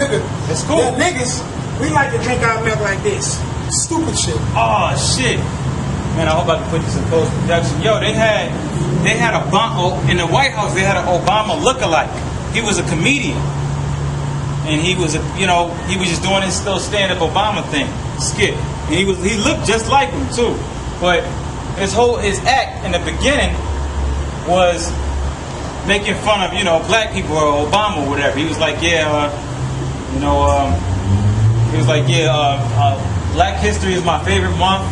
nigga. It's cool. Yeah, niggas, we like to drink our milk like this. Stupid shit. Oh shit. Man, I hope I can put this in post production. Yo, they had Obama in the White House. They had an Obama lookalike. He was a comedian, and he was just doing his still stand-up Obama thing, skit. And he looked just like him too, but his act in the beginning was making fun of black people or Obama or whatever. He was like, Black History is my favorite month,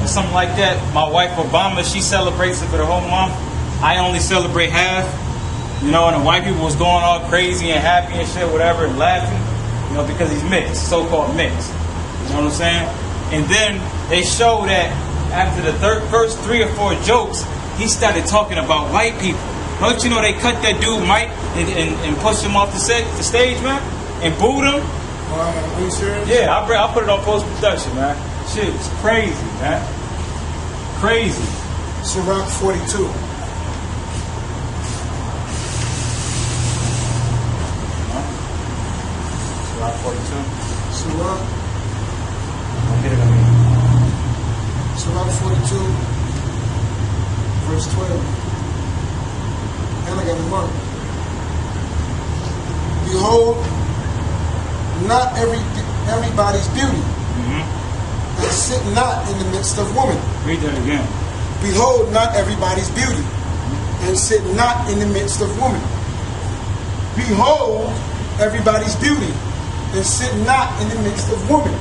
or something like that. My wife Obama, she celebrates it for the whole month. I only celebrate half. And the white people was going all crazy and happy and shit, whatever, and laughing, because he's mixed, so-called mixed. You know what I'm saying? And then they show that after the first 3 or 4 jokes, he started talking about white people. Don't you know they cut that dude Mike and pushed him off the stage, man, and booed him? Are you serious? Yeah, I'll put it on post production, man. Shit, it's crazy, man. Crazy. Ciroc 42. Ciroc 42. Ciroc. I'll get it on me. Ciroc 42, verse 12. And I got the mark. Behold, not everybody's beauty, and sit not in the midst of woman. Read that again. Behold, not everybody's beauty, and sit not in the midst of woman. Behold, everybody's beauty, and sit not in the midst of woman.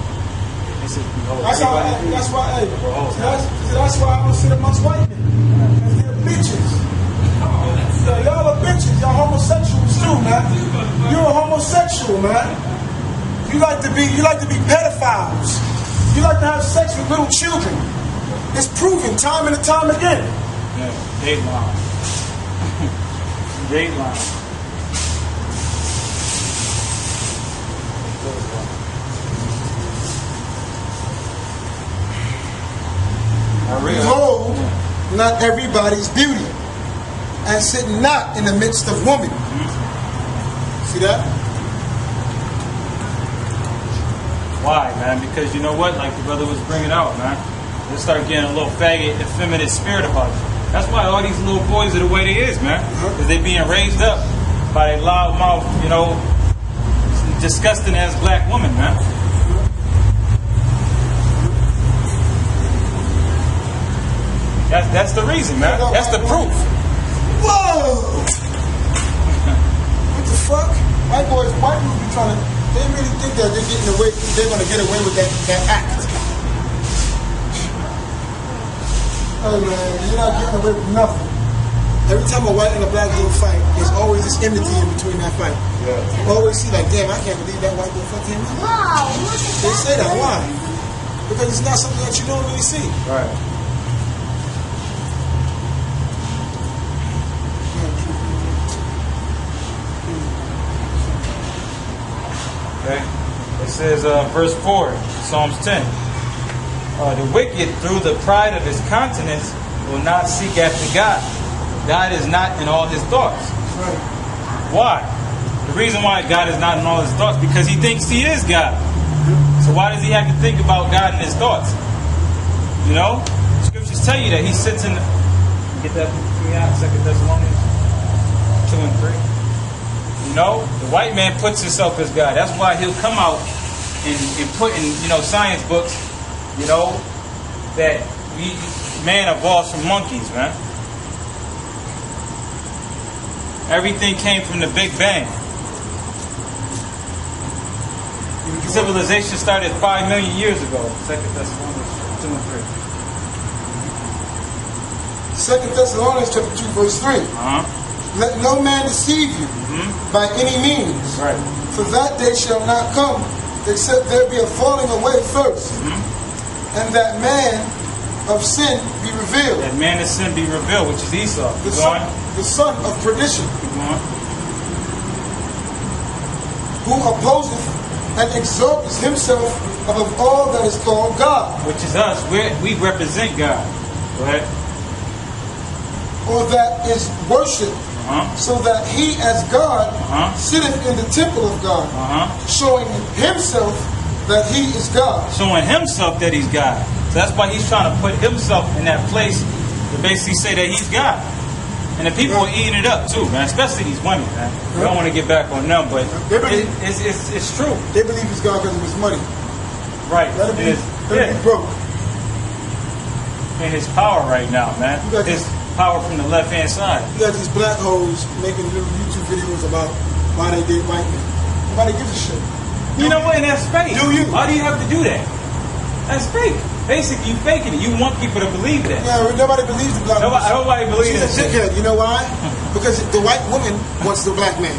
That's why I don't sit amongst white men. Because they're bitches. Y'all are bitches. Y'all homosexuals too, man. You're a homosexual, man. You like to be pedophiles. You like to have sex with little children. It's proven time and time again. Yeah, Dateline. Dateline. Behold, not everybody's beauty, and sit not in the midst of woman. See that? Why, man? Because you know what? Like the brother was bringing out, man. They start getting a little faggot, effeminate spirit about it. That's why all these little boys are the way they is, man. Because they being raised up by a loud mouth, disgusting ass black woman, man. That's the reason, man. That's the proof. Whoa! What the fuck? White people be trying to. They really think that they're gonna get away with that act. Oh man, you're not getting away with nothing. Every time a white and a black dude fight, there's always this enmity in between that fight. Yeah. You always see like, damn, I can't believe that white dude fucked him. Wow. They say that. Why? Because it's not something that you don't really see. Right. Okay. It says, verse 4, Psalms 10. The wicked, through the pride of his countenance, will not seek after God. God is not in all his thoughts. Right. Why? The reason why God is not in all his thoughts, because he thinks he is God. So why does he have to think about God in his thoughts? Scriptures tell you that he sits in the... Get that from me out, 2 Thessalonians 2 and 3. The white man puts himself as God. That's why he'll come out and put in, science books, that man evolves from monkeys, man. Everything came from the Big Bang. Civilization started 5 million years ago. 2 Thessalonians 2 and 3. 2 Thessalonians chapter 2, verse 3. Let no man deceive you by any means. Right. For that day shall not come, except there be a falling away first, and that man of sin be revealed. That man of sin be revealed, which is Esau. The son of perdition, who opposeth and exalteth himself above all that is called God. Which is us. We represent God. Go ahead. Or that is worshipped so that he as God sitteth in the temple of God, showing himself that he is God. Showing himself that he's God. So that's why he's trying to put himself in that place to basically say that he's God. And the people are eating it up too, man. Especially these women, man. I don't want to get back on them, but it's true. They believe he's God because of his money. Right. Let him be broke. And his power right now, man. His power from the left hand side. You got these black hoes making little YouTube videos about why they date white men. Nobody gives a shit. You know what? And that's fake. Do you? Why do you have to do that? That's fake. Basically, you faking it. You want people to believe that. Yeah, nobody believes the black woman. Nobody believes that. She's a dickhead. You know why? Because the white woman wants the black man.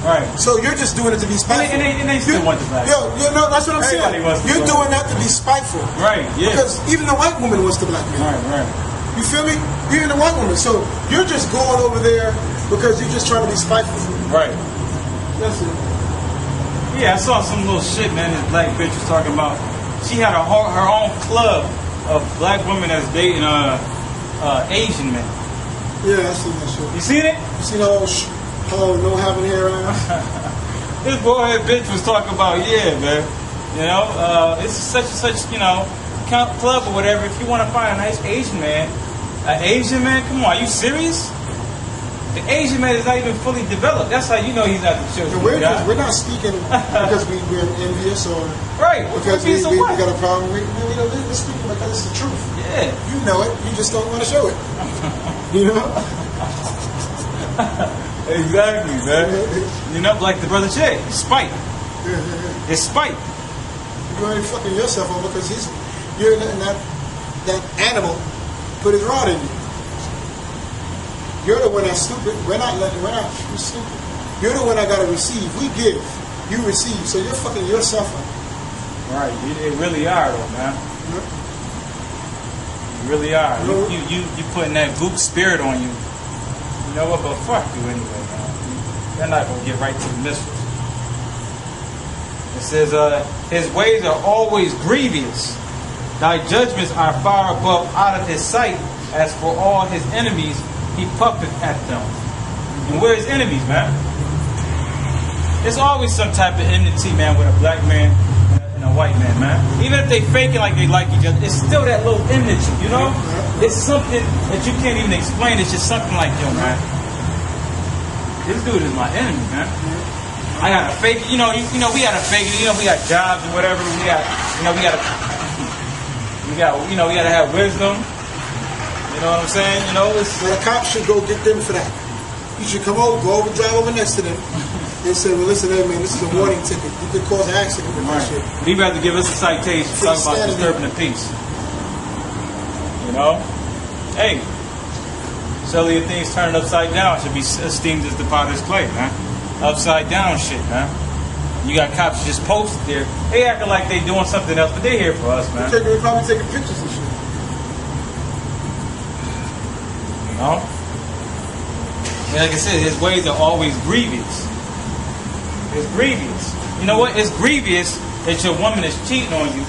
Right. So you're just doing it to be spiteful. And they still want the black man. No, that's what I'm saying. You're doing that to be spiteful. Right, yeah. Because even the white woman wants the black man. Right. You feel me? Even the white woman. So you're just going over there because you're just trying to be spiteful. Right. That's it. Yeah, I saw some little shit, man, this black bitch was talking about. She had her own club of black women that's dating Asian men. Yeah, I seen that shit. You seen it? You seen how no having hair ass? This boy bitch was talking about, yeah, man. You know, it's such and such, you know, club or whatever. If you want to find a nice Asian man, come on, are you serious? The Asian man is not even fully developed. That's how you know he's not the children. We're not speaking because we're envious or because we got a problem. We're speaking because it's the truth. Yeah. You know it. You just don't want to show it. You know? Exactly, man. You know, like the brother Jay, spite. It's spite. You're going to fucking yourself over because you're letting that animal put his rod in you. You're the one that's stupid. We're stupid. You're the one that got to receive. We give, you receive. So you're fucking yourself up. Right. You really are, though, man. You really are. You putting that goop spirit on you. You know what? But fuck you anyway, man. You're not gonna get right to the missiles. It says, his ways are always grievous. Thy judgments are far above out of his sight. As for all his enemies, he puffeth at them. And we're his enemies, man. There's always some type of enmity, man, with a black man and a white man, man. Even if they fake it like they like each other, it's still that little enmity, you know? It's something that you can't even explain. It's just something like, yo, man, this dude is my enemy, man. I gotta fake it. You know, we gotta fake it. You know, we got jobs and whatever. We gotta have wisdom. You know what I'm saying? You know, the cops should go get them for that. You should drive over next to them, and say, "Well, listen, hey man, this is a warning ticket. You could cause an accident with that shit." But he'd rather give us a citation, talk about disturbing the peace. You know, hey, cellular things turned upside down should be esteemed as the potter's clay, man. Upside down shit, man. You got cops just posted there. They acting like they doing something else, but they here for us, man. They're probably taking pictures and shit. You know? And like I said, his ways are always grievous. It's grievous. You know what? It's grievous that your woman is cheating on you.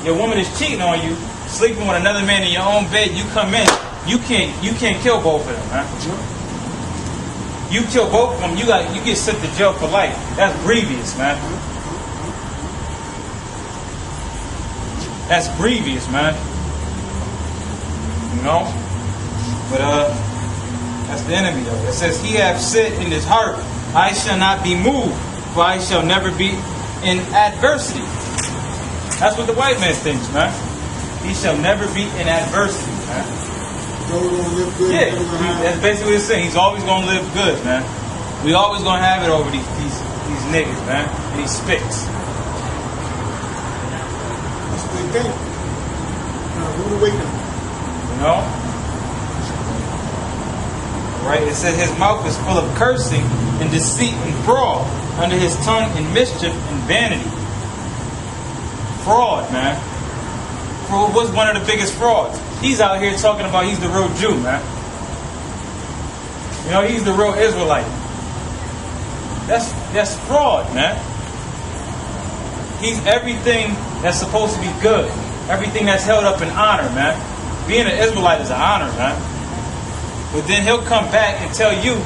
Your woman is cheating on you, sleeping with another man in your own bed. You come in, you can't kill both of them, man. You kill both of them, you get sent to jail for life. That's grievous, man. That's grievous, man. You know? But that's the enemy of it. It says, he hath said in his heart, I shall not be moved, for I shall never be in adversity. That's what the white man thinks, man. He shall never be in adversity, man. Live good, yeah, that's basically what it's saying. He's always gonna live good, man. We always gonna have it over these niggas, man. And these spits. That's what they think. Who to wait on? You know? Right? It says his mouth is full of cursing and deceit and fraud. Under his tongue and mischief and vanity. Fraud, man. Fraud was one of the biggest frauds. He's out here talking about he's the real Jew, man. You know, he's the real Israelite. That's fraud, man. He's everything that's supposed to be good. Everything that's held up in honor, man. Being an Israelite is an honor, man. But then he'll come back and tell you,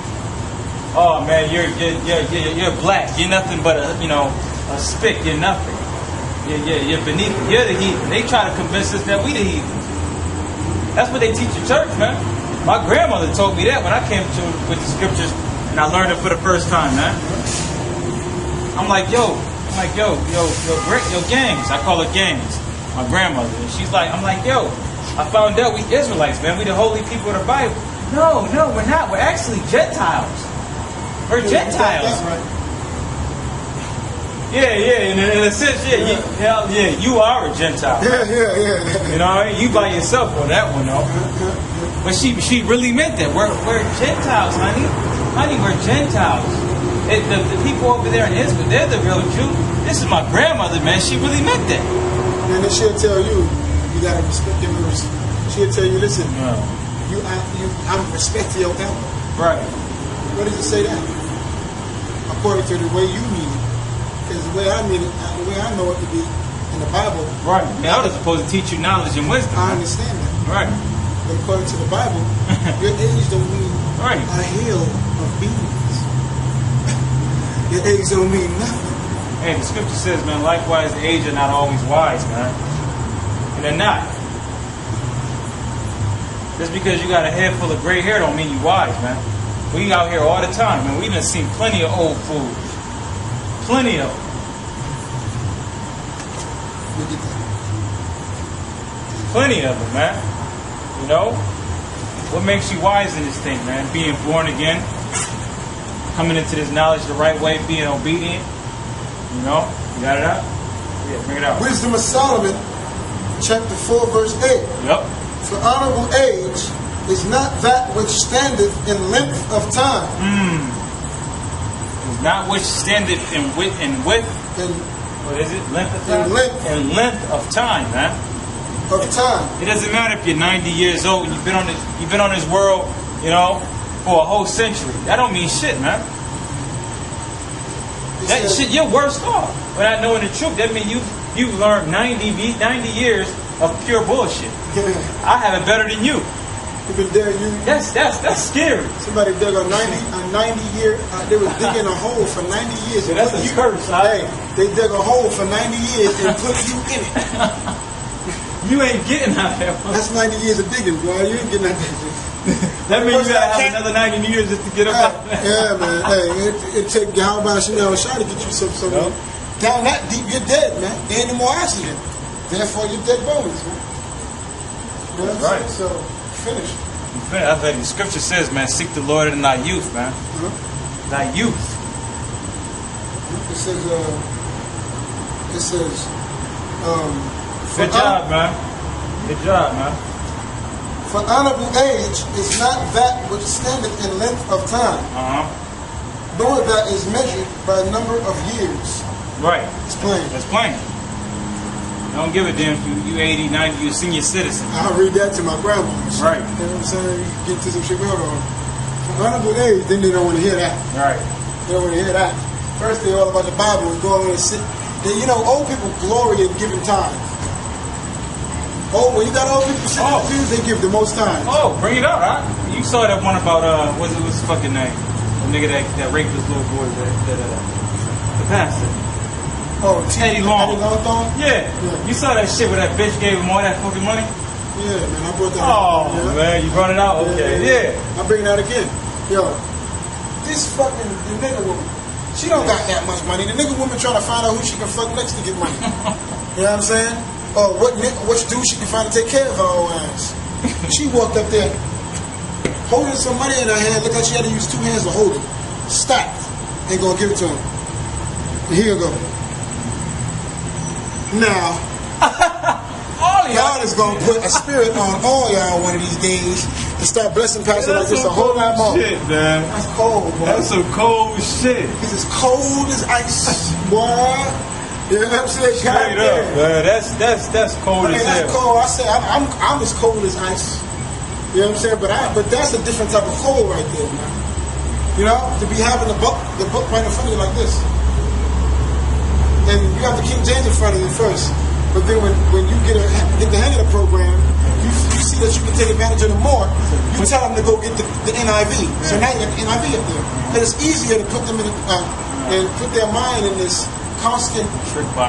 oh man, you're black. You're nothing but a spick. You're nothing. You're beneath. You're the heathen. They try to convince us that we the heathen. That's what they teach in church, man. My grandmother told me that when I came to with the scriptures and I learned it for the first time, man. I'm like, yo, gangs. I call her gangs. My grandmother. And she's like, I'm like, yo, I found out we Israelites, man. We the holy people of the Bible. No, we're not. We're actually Gentiles. We're Gentiles. Yeah. In a sense, you are a Gentile. Yeah. You know what I mean? You by yourself on that one, though. But she really meant that. We're Gentiles, honey. Honey, we're Gentiles. The people over there in Israel, they're the real Jew. This is my grandmother, man. She really meant that. And then she'll tell you gotta respect them. She'll tell you, listen, I'm respecting your elder. Right. What does it say that? According to the way you mean it. Because the way I mean it, the way I know it to be in the Bible. Right. The elder's supposed to teach you knowledge and wisdom. I understand that. Right. But according to the Bible, your age don't mean a hill of beans. Your age don't mean nothing. Hey, the scripture says, man, likewise the aged are not always wise, man. And they're not. Just because you got a head full of gray hair don't mean you wise, man. We out here all the time, man. We done seen plenty of old fools. Plenty of them. Plenty of them, man. You know? What makes you wise in this thing, man? Being born again. Coming into this knowledge the right way. Being obedient. You know? You got it out? Yeah, bring it out. Wisdom of Solomon, chapter 4, verse 8. Yep. For honorable age is not that which standeth in length of time. It's not which standeth in width. What is it? Length of time? In length of time, man. Of time. It doesn't matter if you're 90 years old and you've been on this world, for a whole century. That don't mean shit, man. That shit, you're worse off. Without knowing the truth, that means you've learned 90 years of pure bullshit. I have it better than you. That's scary. Somebody dug a 90 year. They was digging a hole for 90 years. Yeah, that's a curse. Hey, they dug a hole for 90 years and put you in it. You ain't getting out there. That's 90 years of digging, boy. You ain't getting out there. That means you gotta have another 90 years just to get up out there. Yeah, man. Hey, it take how about Chanel shot to get you some down that deep. You're dead, man. There ain't no more oxygen. Therefore, you're dead bones, man. That's right. So finish. I think the scripture says, man, seek the Lord in thy youth, man. Thy youth. It says. Good job, man. Good job, man. For honorable age is not that which standeth in length of time, nor that is measured by a number of years. Right. It's plain. That's plain. Don't give a damn if you 80, 90, you're a senior citizen. I'll read that to my grandma. Right. You know what I'm saying? You get to some shit going on. For honorable age, then they don't want to hear that. Right. They don't want to hear that. First, they're all about the Bible and go on and sit. Old people glory in giving time. Oh, when you got old people sitting in the pews, they give the most time. Oh, bring it up, huh? You saw that one about, what's his fucking name? The nigga that raped his little boy, the pastor. Oh, Teddy Long. Teddy Long? Yeah. You saw that shit where that bitch gave him all that fucking money? Yeah, man, I brought that up. Oh, man, you brought it out? Okay, yeah. I'll bring it out again. Yo, this fucking nigga woman, she don't got that much money. The nigga woman trying to find out who she can fuck next to get money. You know what I'm saying? Or what dude she can find to take care of her old ass. She walked up there holding some money in her hand. Looked like she had to use two hands to hold it. Stacked. Ain't gonna give it to him. Here you go. Now, God is gonna put a spirit on all y'all one of these days and start blessing Pastor like this a whole lot more. Shit, man. That's cold, boy. That's some cold shit. He's as cold as ice, boy. You know what I'm saying? Straight up, man. That's cold as hell. That's cold. I say I'm as cold as ice. You know what I'm saying? But that's a different type of cold right there, man. You know, to be having the book right in front of you like this. And you have the King James in front of you first. But then when you get the hang of the program, you see that you can take advantage of them more. You tell them to go get the NIV. So now you got the NIV up there. Because it's easier to put them in and put their mind in this constant trick